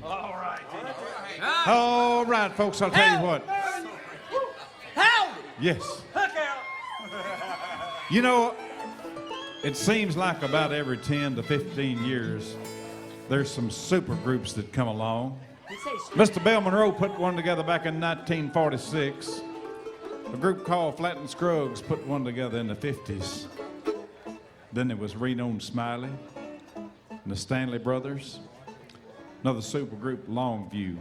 All right. All right, folks, I'll tell you what. Howdy! Yes. Hook out! You know, it seems like about every 10 to 15 years, there's some super groups that come along. Mr. Bill Monroe put one together back in 1946. A group called Flat and Scruggs put one together in the 50s. Then there was Reno and Smiley and the Stanley Brothers. Another super group, Longview.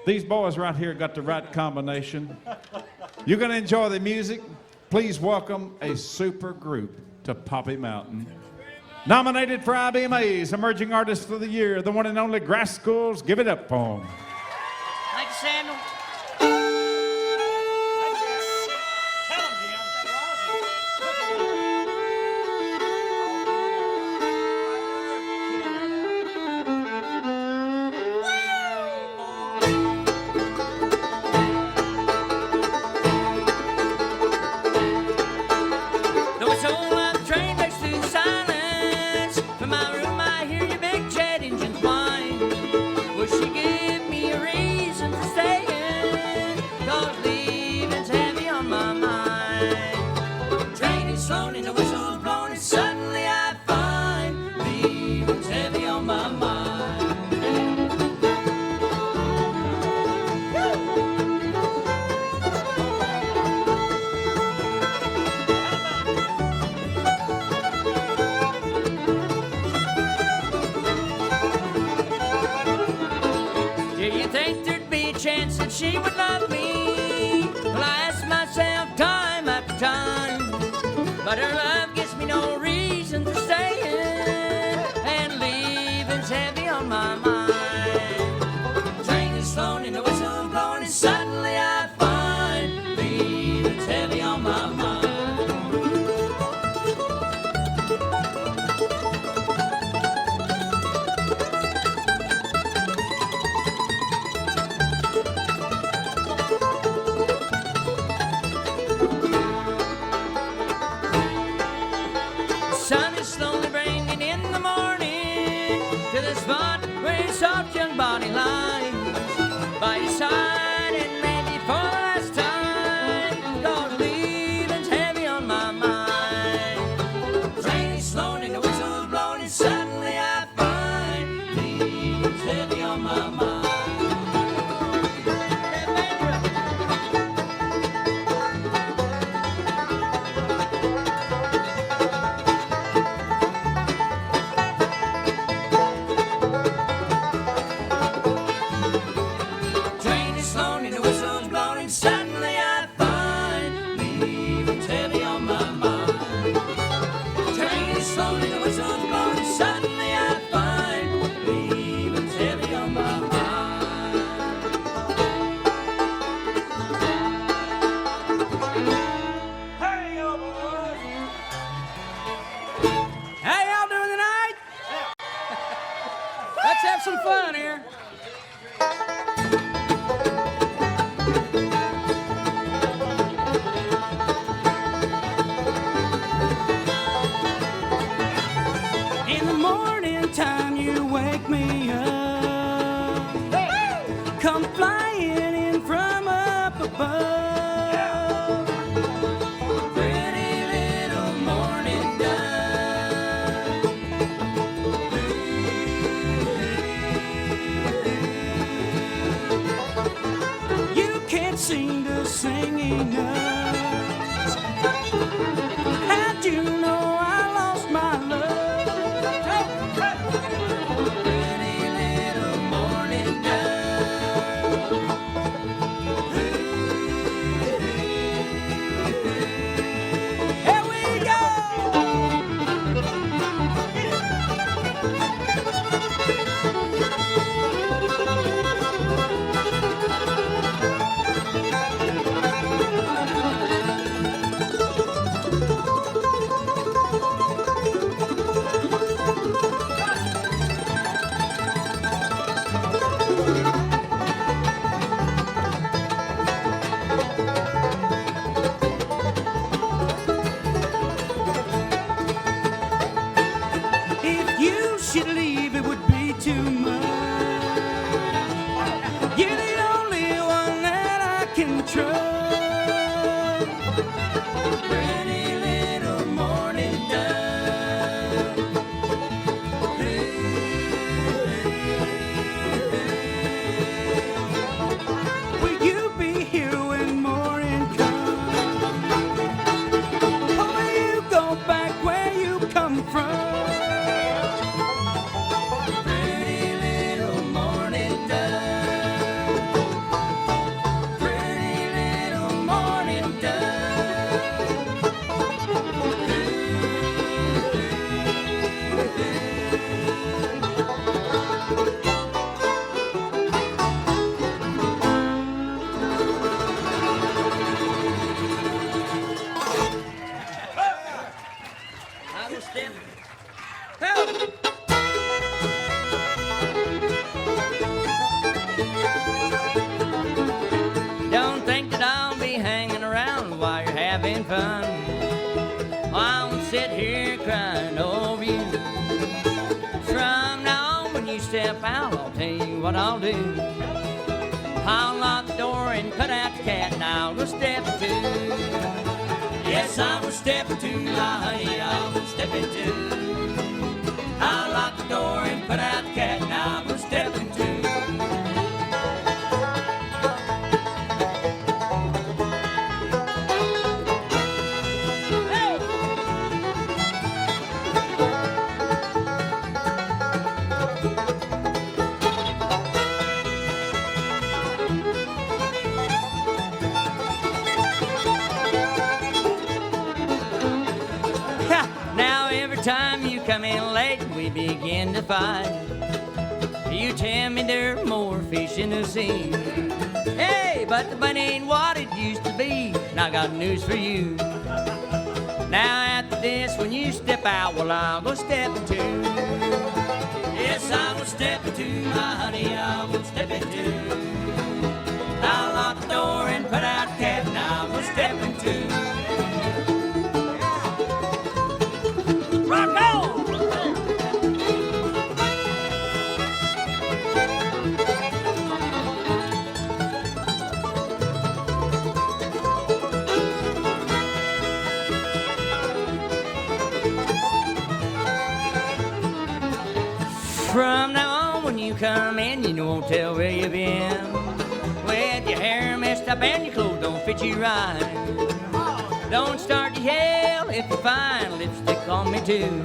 These boys right here got the right combination. You're going to enjoy the music. Please welcome a super group to Poppy Mountain. Nominated for IBMA's Emerging Artist of the Year, the one and only Grascals. Give it up for them. Thank you, Samuel. She would love me. Well, I ask myself time after time, but her love gives me no reason for staying, and leaving's heavy on my mind. The train is slowing and the whistle's blowing, and suddenly I find leaving's heavy on my mind. Soft young body lies by your side, and maybe for the last time, 'cause leaving's heavy on my mind. The train is slowing and the whistle's blowing, and suddenly I find leaving's heavy on my mind. Some fun here. In the morning time you wake me up, come flying in from up above. Seem to sing enough. How'd you know I lost my love? Pretty little morning dove. Here we go. step out, I'll tell you what I'll do. I'll lock the door and put out the cat, and I'll go step into. Yes, I will step into, my honey, I will step into. I'll lock the door and put out the cat, and I will step into. Time you come in late, we begin to fight. You tell me there are more fish in the sea. Hey, but the money ain't what it used to be. And I got news for you. Now after this, when you step out, well, I'll go step into. Yes, I will step into, my honey, I will step into. I'll lock the door and put out the cat, and I will step into. Rock on! From now on, when you come in, you won't tell where you've been. With your hair messed up and your clothes don't fit you right. Don't start to yell if you find lipstick on me too.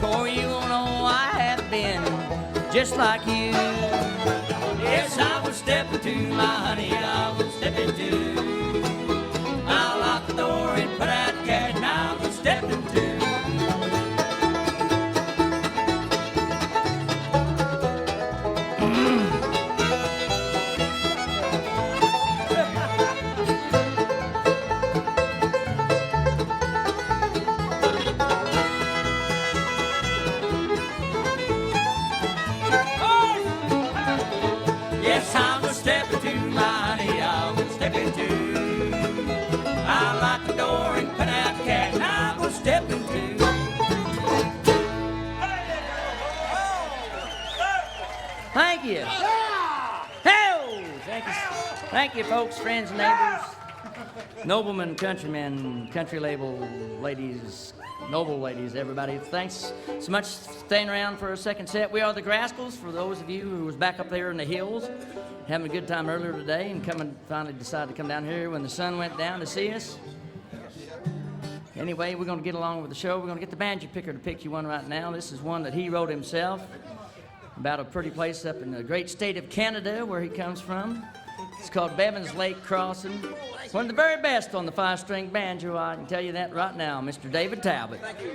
For you won't know I have been just like you. Yes, I will step into, my honey, I will step into. I'll lock the door and put out the cat, and I will step into. Thank you. Hey! Thank you, folks, friends, and neighbors, noblemen, countrymen, country label ladies, noble ladies, everybody. Thanks so much for staying around for a second set. We are the Grascals, for those of you who was back up there in the hills, having a good time earlier today and finally decided to come down here when the sun went down to see us. Anyway, we're going to get along with the show. We're going to get the banjo picker to pick you one right now. This is one that he wrote himself about a pretty place up in the great state of Canada where he comes from. It's called Bevan's Lake Crossing. One of the very best on the 5-string banjo, I can tell you that right now, Mr. David Talbot. Thank you.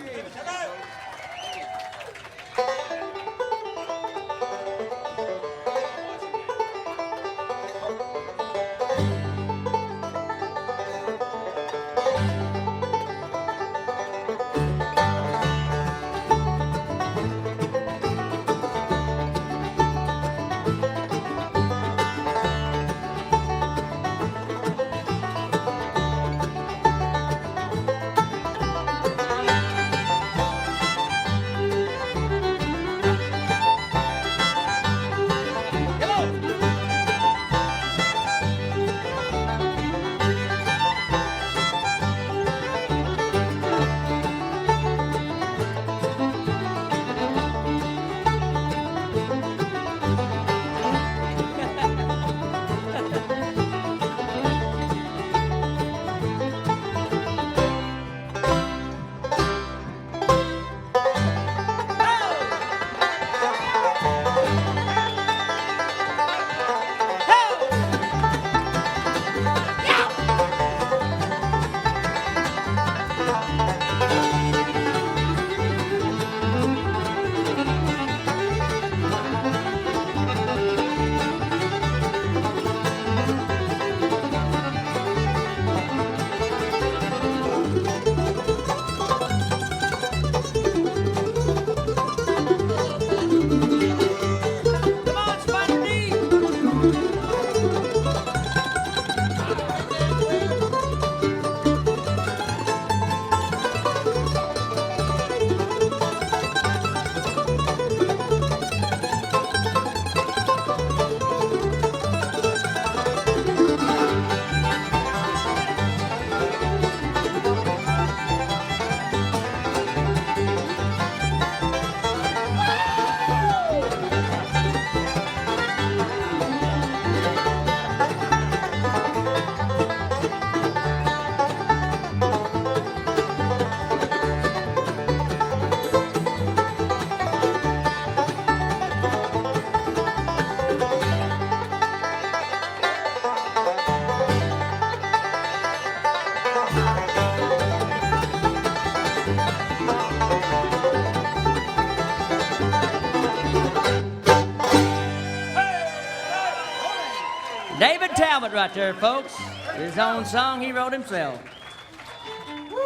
David Talbot right there, folks. His own song he wrote himself.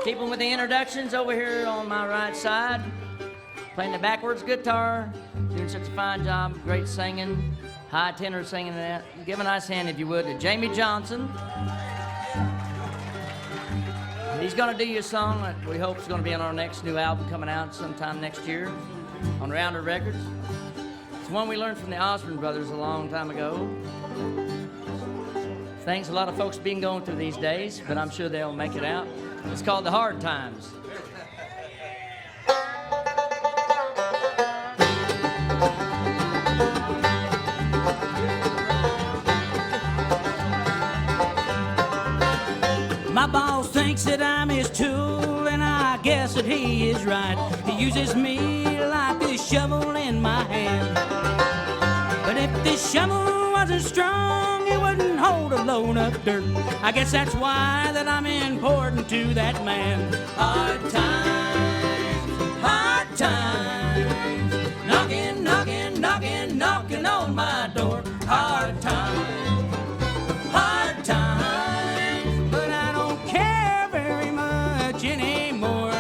Keeping with the introductions over here on my right side. Playing the backwards guitar. Doing such a fine job. Great singing. High tenor singing that. Give a nice hand, if you would, to Jamie Johnson. He's going to do you a song that we hope is going to be on our next new album coming out sometime next year on Rounder Records. It's one we learned from the Osborne Brothers a long time ago. Things a lot of folks have been going through these days, but I'm sure they'll make it out. It's called The Hard Times. My boss thinks that I'm his tool, and I guess that he is right. He uses me like a shovel in my hand. But if this shovel wasn't strong, it wouldn't hold a load of dirt. I guess that's why that I'm important to that man. Hard times, knocking, knocking, knocking, knocking on my door. Hard times. Anymore.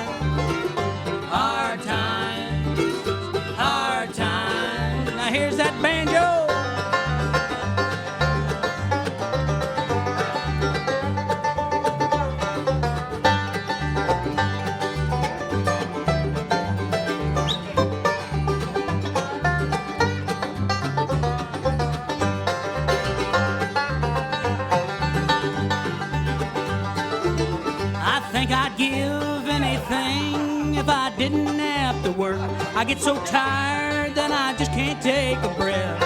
Hard times. Now here's that banjo. I'd give anything if I didn't have to work. I get so tired that I just can't take a breath.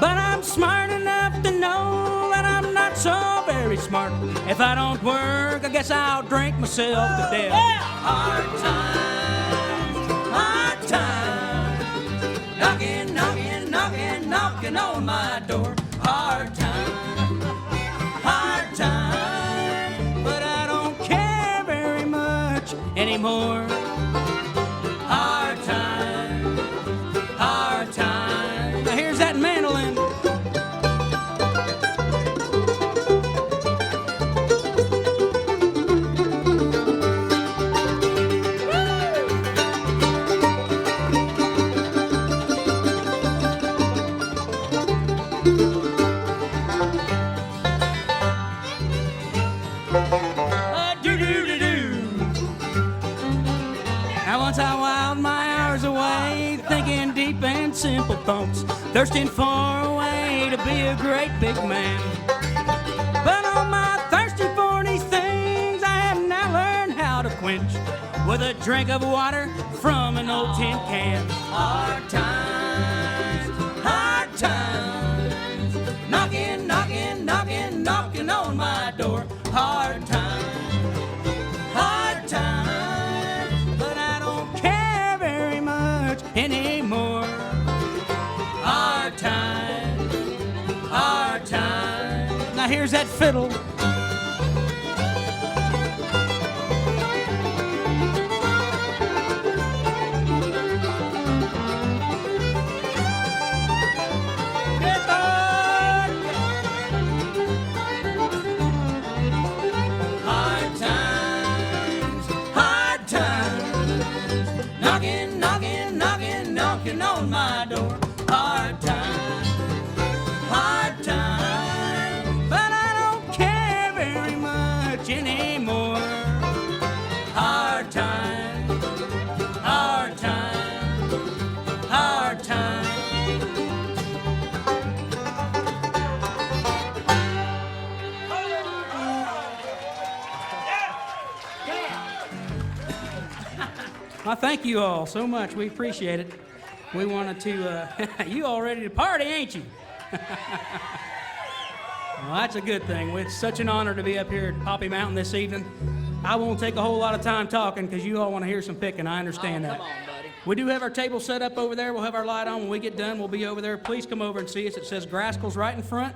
But I'm smart enough to know that I'm not so very smart. If I don't work, I guess I'll drink myself to death. Yeah. Hard times, knocking, knocking, knocking, knocking on my door. Hard times. Anymore. Hard time. Now here's that mandolin. I whiled my hours away, thinking deep and simple thoughts, thirsting for a way to be a great big man. But on my thirsting for these things, I have now learned how to quench with a drink of water from an old tin can. Hard times, knocking, knocking, knocking, knocking on my door. Hard times. Anymore. Hard time. Now here's that fiddle. Hard times, knocking, knocking, knocking, knocking on my door. Hard time, but I don't care very much anymore. Hard time, hard time, hard time. Well, thank you all so much. We appreciate it. We wanted to, you all ready to party, ain't you? Well, that's a good thing. It's such an honor to be up here at Poppy Mountain this evening. I won't take a whole lot of time talking because you all want to hear some picking. I understand that. Come on, buddy. We do have our table set up over there. We'll have our light on. When we get done, we'll be over there. Please come over and see us. It says Grascals right in front.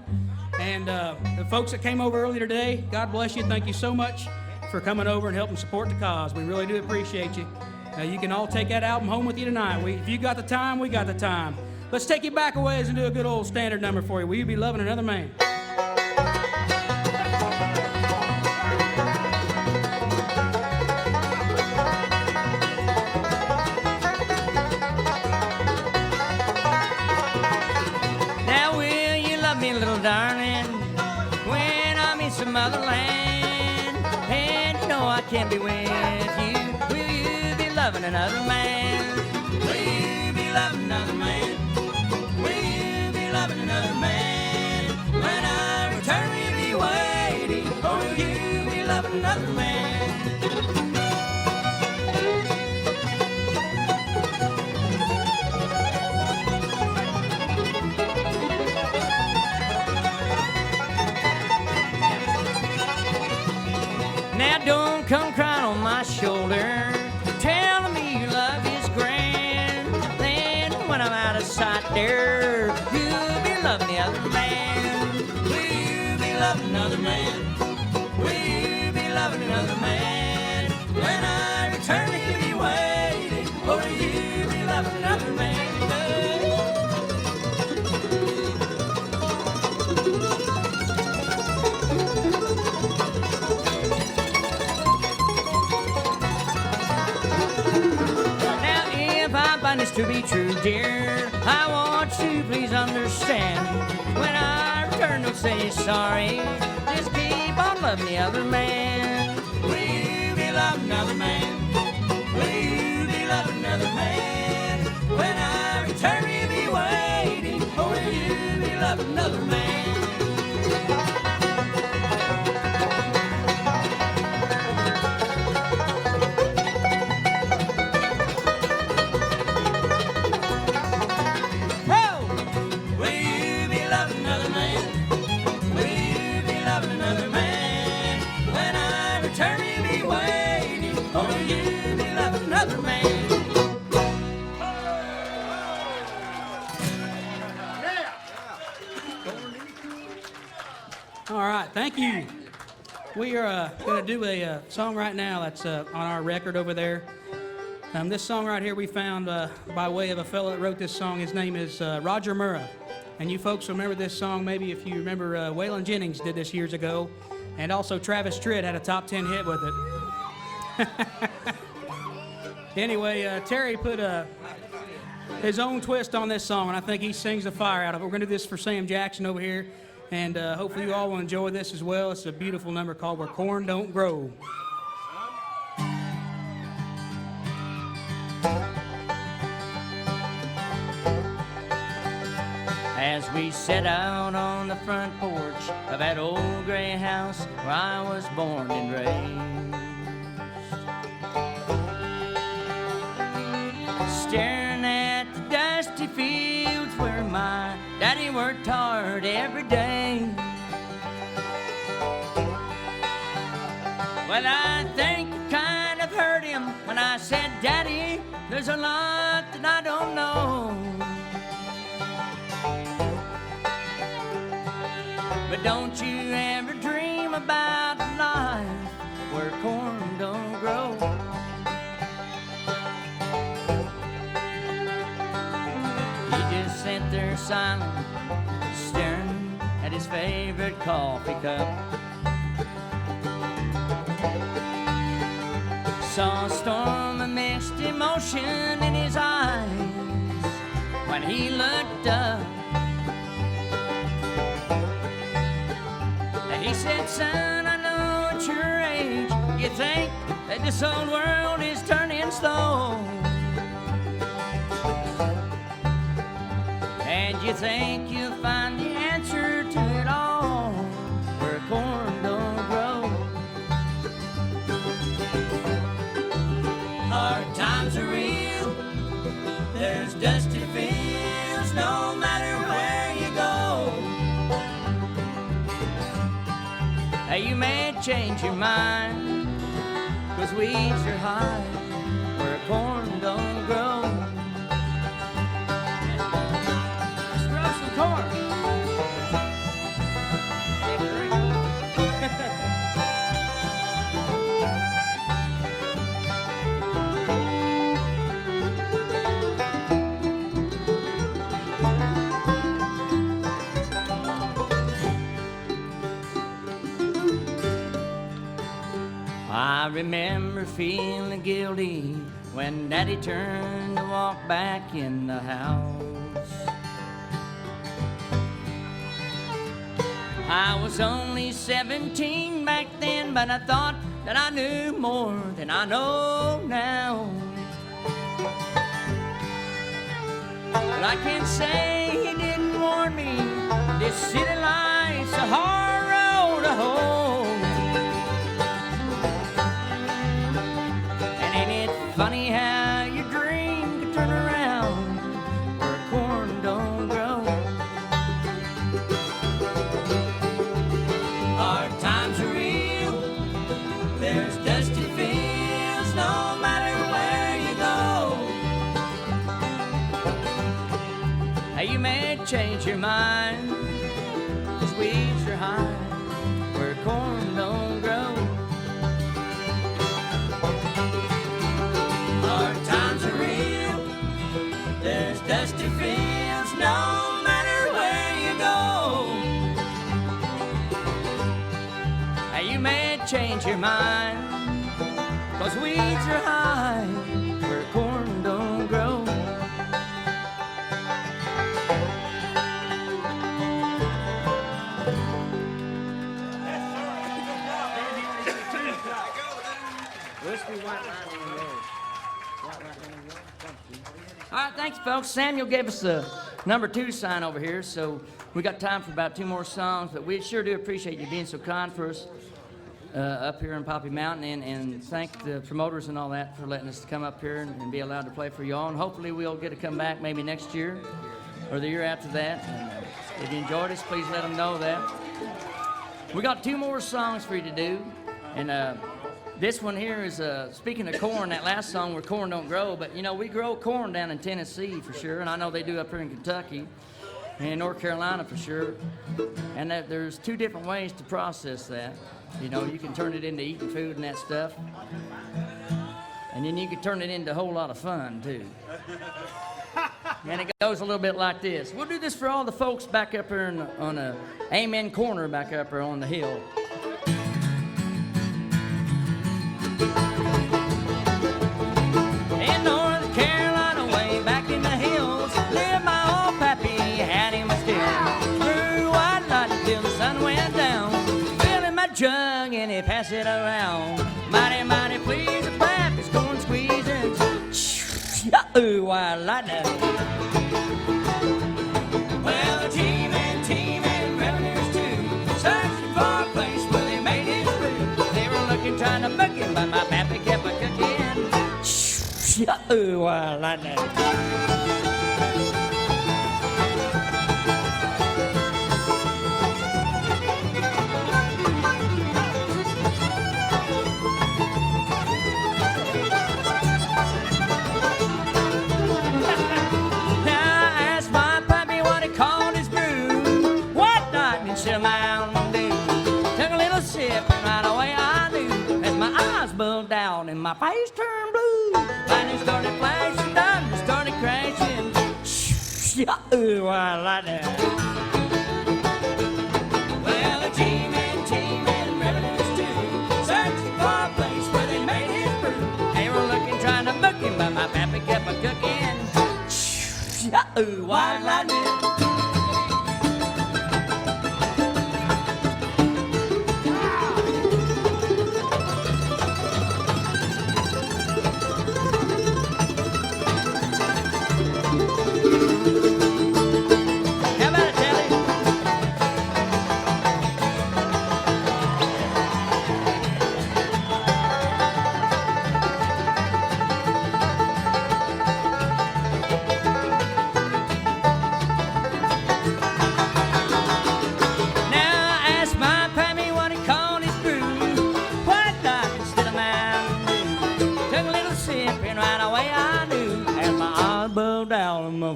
And the folks that came over earlier today, God bless you. Thank you so much for coming over and helping support the cause. We really do appreciate you. You can all take that album home with you tonight. If you got the time, we got the time. Let's take you back a ways and do a good old standard number for you. Will you be loving another man? Now will you love me, little darling, when I'm in some other land? And you know I can't be with you. Will you be loving another man? Will you be loving another man? Will you be loving another man? When I return, will you be waiting? Or will you be loving another man? Now don't come crying on my shoulder, telling me your love is grand. Then when I'm out of sight there, you'll be loving the other man. Will you be loving another man? Will you be loving another man? When I return, will you be waiting? Or will you be loving another man? Find this to be true, dear, I want you to please understand. When I return, don't say you're sorry, just keep on loving the other man. Will you be loving another man? Will you be loving another man? When I return, will you be waiting? Or will you be loving another man? All right, thank you. We are going to do a song right now that's on our record over there. This song right here we found by way of a fellow that wrote this song. His name is Roger Murrah. And you folks remember this song, maybe if you remember Waylon Jennings did this years ago. And also Travis Tritt had a top 10 hit with it. Anyway, Terry put his own twist on this song, and I think he sings the fire out of it. We're going to do this for Sam Jackson over here. And hopefully you all will enjoy this as well. It's a beautiful number called Where Corn Don't Grow. As we set out on the front porch of that old gray house where I was born and raised, staring at the dusty fields where my daddy worked hard every day. Well, I think it kind of hurt him when I said, Daddy, there's a lot that I don't know. But don't you ever dream about a life where corn don't grow. He just sat there silent, staring at his favorite coffee cup. Saw a storm of mixed emotion in his eyes when he looked up. He said, son, I know at your age you think that this old world is turning slow, and you think you'll find the answer to it all where corn don't grow. Hard times are real, there's dusty fields no matter where you go. You may change your mind, 'cause weeds are high where corn don't grow. Let's grow some corn. I remember feeling guilty when Daddy turned to walk back in the house. I was only 17 back then, but I thought that I knew more than I know now. But I can't say he didn't warn me, this city life's a hard road to hoe. And ain't it funny how your dream can turn around where corn don't grow? Hard times are real, there's dusty fields no matter where you go. Now you may change your mind, 'cause weeds are high where corn don't grow. Hard times are real, there's dusty fields no matter where you go. Now you may change your mind, 'cause weeds are high where corn don't grow. All right, thanks, folks. Samuel gave us the number 2 sign over here, so we got time for about 2 more songs, but we sure do appreciate you being so kind for us up here in Poppy Mountain, and thank the promoters and all that for letting us come up here and be allowed to play for y'all, and hopefully we'll get to come back maybe next year or the year after that. And if you enjoyed us, please let them know that. We got 2 more songs for you to do, and this one here is, speaking of corn, that last song where corn don't grow, but you know, we grow corn down in Tennessee for sure, and I know they do up here in Kentucky and North Carolina for sure. And that there's 2 different ways to process that. You know, you can turn it into eating food and that stuff, and then you can turn it into a whole lot of fun too. And it goes a little bit like this. We'll do this for all the folks back up here on a Amen Corner back up here on the hill. In North Carolina, way back in the hills, lived my old pappy, had him still. Through white light until the sun went down, filling my jug and he passed it around. Mighty, mighty pleased the pappy's corn squeezing. Ooh, white lightning. Well, the teaming revenues too, searching for a place where they made his brew. They were looking, trying to book him, but my pappy kept a cooking. Ooh, white lightning. Down and my face turned blue. Lightning started flashing, thunder started crashing. Ooh, white lightning. Well, the teaming revenues too, searching for a place where they made his brew. They were looking, trying to book him, but my pappy kept a cooking. Ooh, white lightning.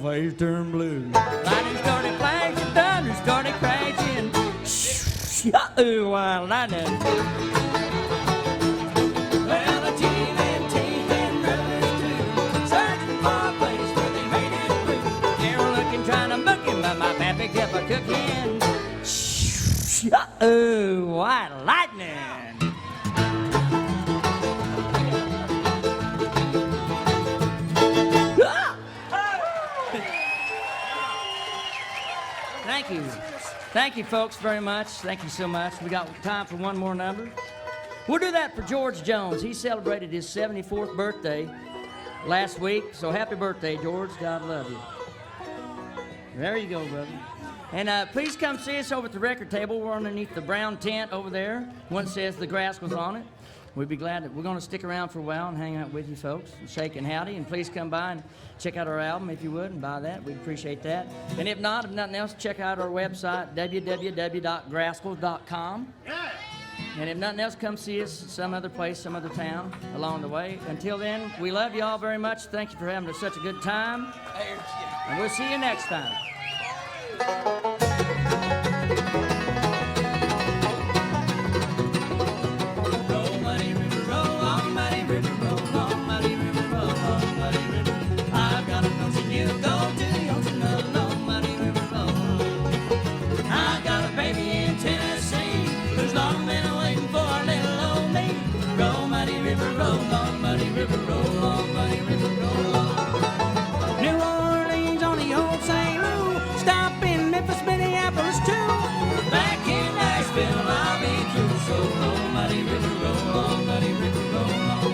Face turned blue. Lightning started flashing, thunder started crashing. Ooh, white lightning. Well, the teaming brothers too, searching for a place where they made it brew. They were looking, trying to book him, but my pappy kept a cooking. Ooh, white lightning. Thank you. Thank you, folks, very much. Thank you so much. We got time for one more number. We'll do that for George Jones. He celebrated his 74th birthday last week, so happy birthday, George. God love you. There you go, brother. And please come see us over at the record table. We're underneath the brown tent over there. One says the Grascals on it. We'd be glad that we're going to stick around for a while and hang out with you folks and shake and howdy. And please come by and check out our album if you would and buy that. We'd appreciate that. And if not, if nothing else, check out our website, www.grascals.com. And if nothing else, come see us some other place, some other town along the way. Until then, we love you all very much. Thank you for having such a good time. And we'll see you next time. New Orleans on the old St. Louis, stop in Memphis, Minneapolis too. Back in Nashville, I'll be through. So roll, muddy river, roll on, muddy river, roll on.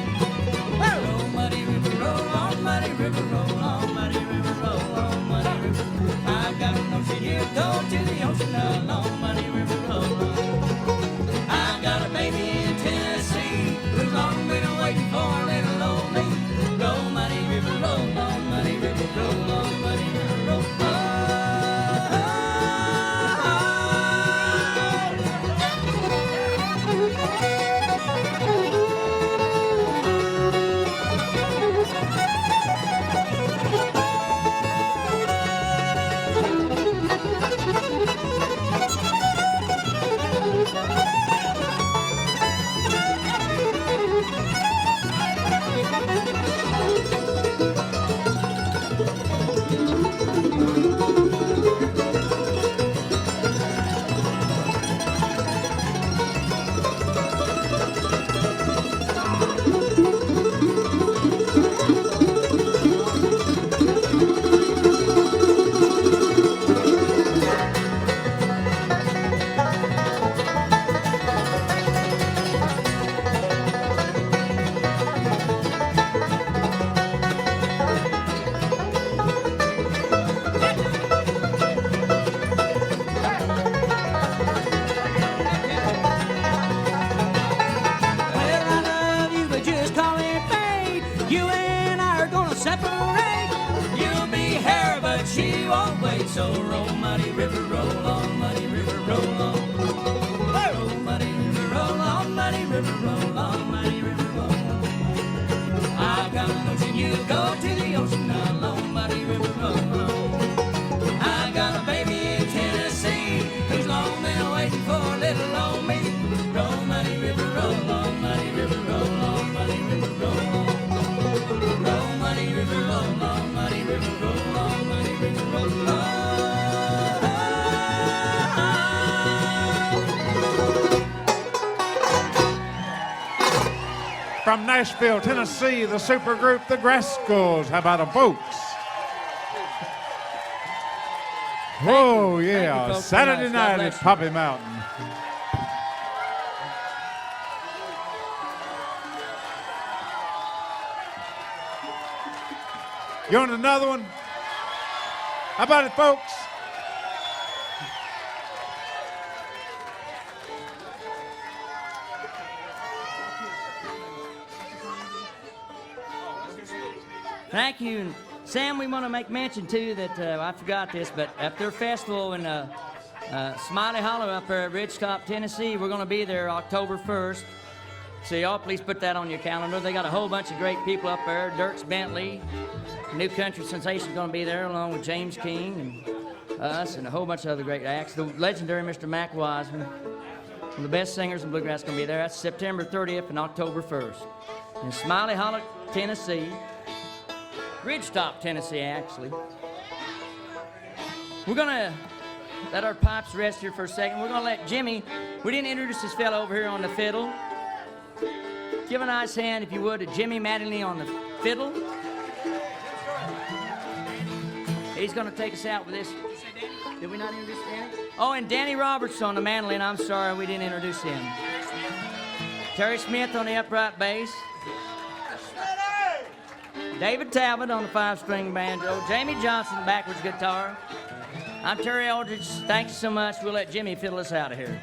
Roll, muddy river, roll on, muddy river, roll on, muddy river, roll on, muddy river. I've got a notion you go to the ocean alone, muddy river, roll on. I've got a baby in Tennessee who's long been waiting for little old me. Roll, muddy river, roll on, muddy river, roll on, muddy river, roll on. So roll, muddy river, roll on, muddy river, roll on. Roll, muddy river, roll on, muddy river, roll on, muddy river, roll on. I've got a notion you go to the ocean alone, muddy river, roll on. I got a baby in Tennessee who's long been waiting for little old me. Roll, muddy river, roll on, muddy river, roll on, muddy river, roll on. Roll, muddy river, roll on, muddy river, roll on, muddy river, roll on. From Nashville, Tennessee, the supergroup, the Grascals. How about 'em, folks? Whoa, yeah, folks. Saturday God night bless at you. Poppy Mountain. You want another one? How about it, folks? Thank you. And Sam, we want to make mention, too, that I forgot this, but at their festival in Smiley Hollow up there at Ridgetop, Tennessee, we're going to be there October 1st. So y'all please put that on your calendar. They got a whole bunch of great people up there. Dierks Bentley, New Country Sensation, going to be there along with James King and us and a whole bunch of other great acts. The legendary Mr. Mac Wiseman, one of the best singers in bluegrass, going to be there. That's September 30th and October 1st. In Smiley Hollow, Tennessee. Ridgetop, Tennessee, actually. We're going to let our pipes rest here for a second. We're going to let Jimmy, we didn't introduce this fellow over here on the fiddle. Give a nice hand, if you would, to Jimmy Mattingly on the fiddle. He's going to take us out with this. Did we not introduce Danny? Oh, and Danny Roberts on the mandolin. I'm sorry we didn't introduce him. Terry Smith on the upright bass. David Talbot on the 5-string banjo. Jamie Johnson backwards guitar. I'm Terry Eldredge. Thanks so much. We'll let Jimmy fiddle us out of here.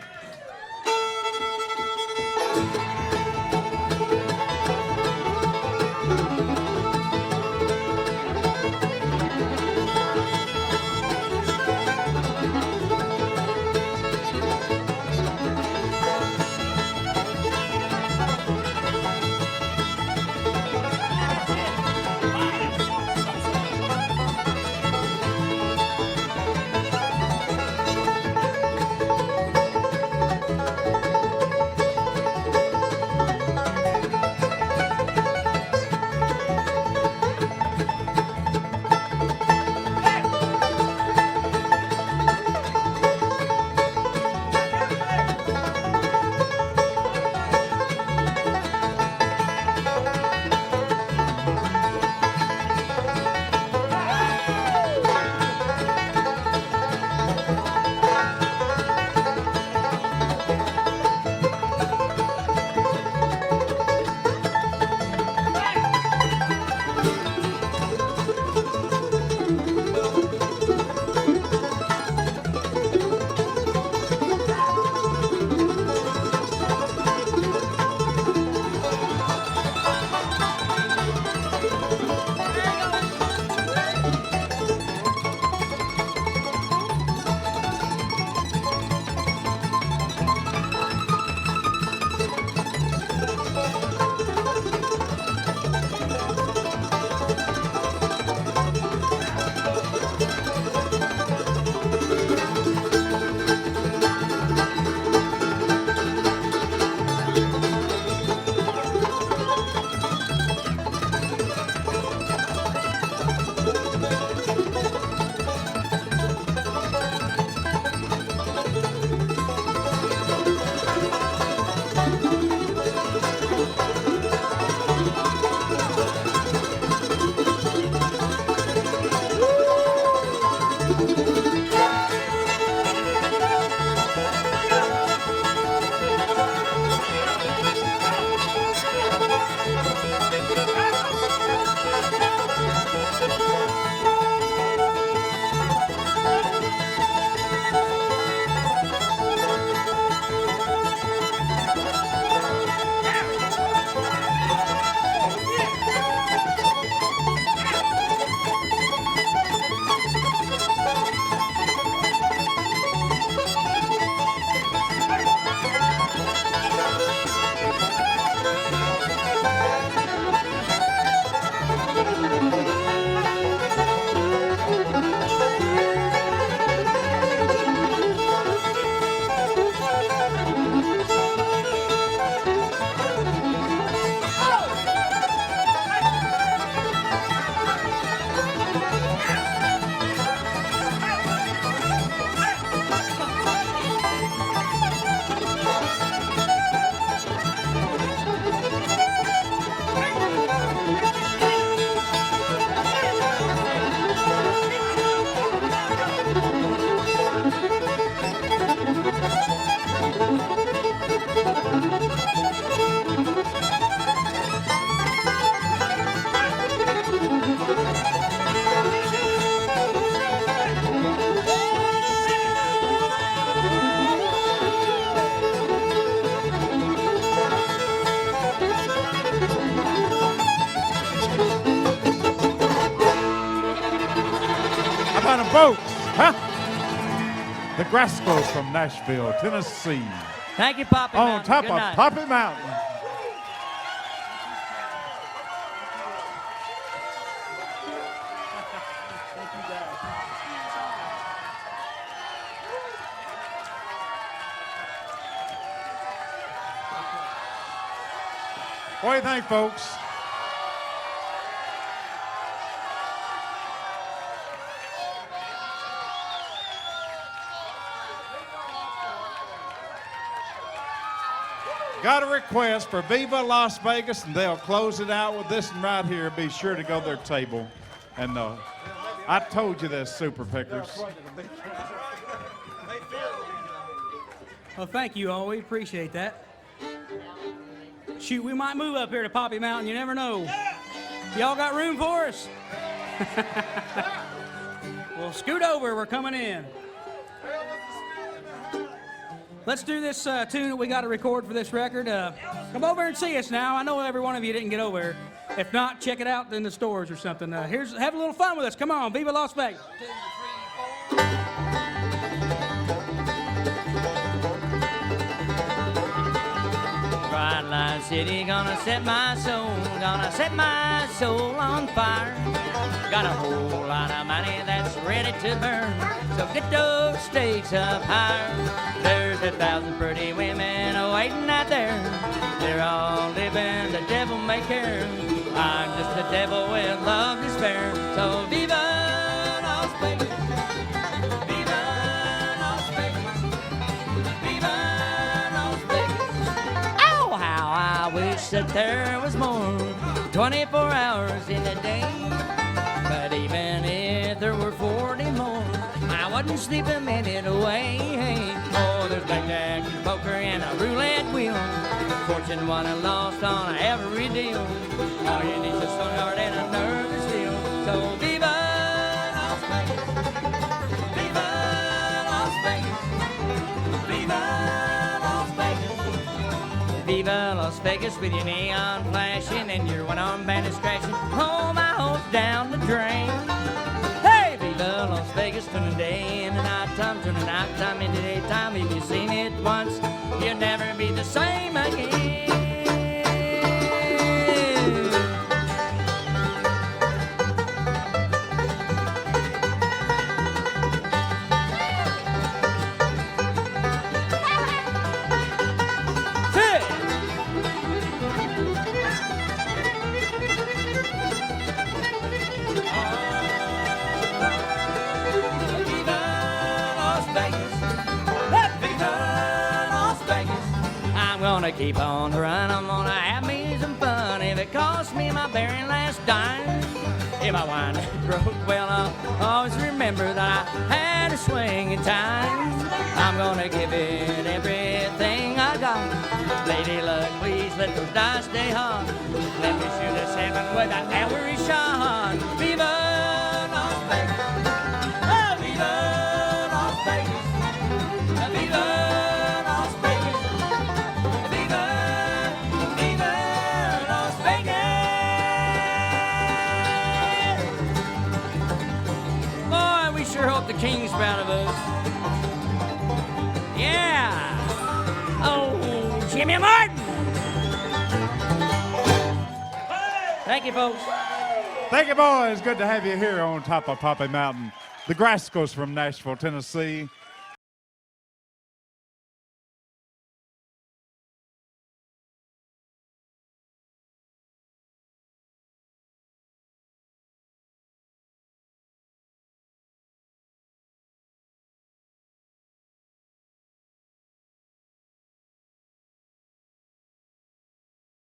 Folks, huh? The Grascals from Nashville, Tennessee. Thank you, Poppy On Mountain. top Good of night. Poppy Mountain. What do you think, folks? Got a request for Viva Las Vegas, and they'll close it out with this one right here. Be sure to go to their table and I told you they're super pickers. Well, thank you all. We appreciate that. Shoot, we might move up here to Poppy Mountain. You never know. Y'all got room for us? Well, scoot over. We're coming in. Let's do this tune that we got to record for this record. Come over and see us now. I know every one of you didn't get over here. If not, check it out in the stores or something. Have a little fun with us. Come on, Viva Las Vegas. 2, 3, 4. Bright light city, gonna set my soul on fire. Got a whole lot of money that's ready to burn, so get those stakes up higher. There's 1,000 pretty women waiting out there. They're all living the devil may care. I'm just the devil with love to spare. So Viva Las Vegas, Viva Las Vegas, Viva Las Vegas. Oh, how I wish that there was more 24 hours in a day. But even if there were 40 more, I wouldn't sleep a minute away. Oh, there's blackjack and poker and a roulette wheel. Fortune won and lost on every deal. All you need is a strong heart and a nerve to steal. So Viva Las Vegas, Viva Las Vegas, Viva Las Vegas, Viva Las Vegas with your neon flashing and your one-arm bandits crashing. Oh, my hopes down the drain. Hey, Viva Las Vegas, turn the day into nighttime, turn the nighttime into daytime. If you've seen it once, you'll never be the same again. I'm gonna keep on the run, I'm gonna have me some fun. If it costs me my very last dime, if I wind up broke, well, I'll always remember that I had a swing in time. I'm gonna give it everything I got. Lady luck, please let those dice stay hot. Let me shoot a 7 with an every shot. Viva Las Vegas, oh, Viva Las Vegas, Viva Las Vegas, Viva, Viva Las Vegas. Boy, we sure hope the king's proud of us. Yeah. Oh, Jimmy Martin. Thank you, folks. Thank you, boys. Good to have you here on top of Poppy Mountain. The Grascals from Nashville, Tennessee.